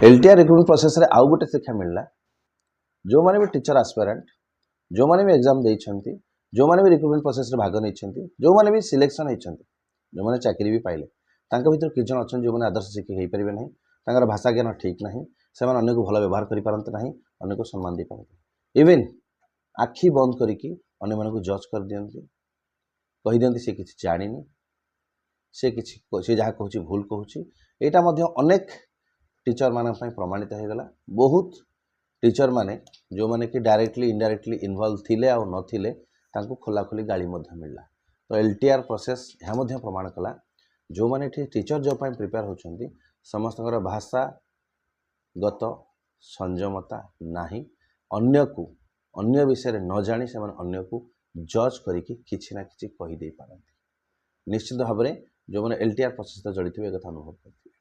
LTR recruitment process रे आउ गोटे शिक्षा मिलला जो माने भी टीचर एस्पिरेंट जो माने भी एग्जाम देइछंती जो माने भी रिक्रुटमेंट प्रोसेस रे भाग नैछंती जो माने भी सिलेक्शन हेछंती जो माने चाकरी भी पाइले तांका भीतर कि जन अछन जो माने आदर्श शिक्षक हेइ परिबे नहीं तांकर भाषा ज्ञान ठीक नहीं से माने अन्य को भलो व्यवहार करि पारंत नहीं अन्य को सम्मान दे पारंत इवन आखि बंद करिकि अन्य माने को जज कर दियंती कहि दियंती से किछि जानिनी से जहाँ कहूँ भूल कहूँ यहाँ अनेक टीचर मान प्रमाणित हो गला बहुत टीचर माने जो माने कि डायरेक्टली इनडायरेक्टली इन्वॉल्व थिले आ नथिले तांको खोला खोली गाली मिलला तो एलटीआर प्रोसेस यहाँ प्रमाण कला जो माने टीचर जॉब पर प्रिपेयर होचंती समस्त भाषा गत संयमता नाही अन्य विषय न जानी से अन्य को जज करिकी किछि ना किछि कहि दे पारंती निश्चित भाव में जो मैंने एलटीआर प्रोसेस जड़ित एक कथा अनुभव करते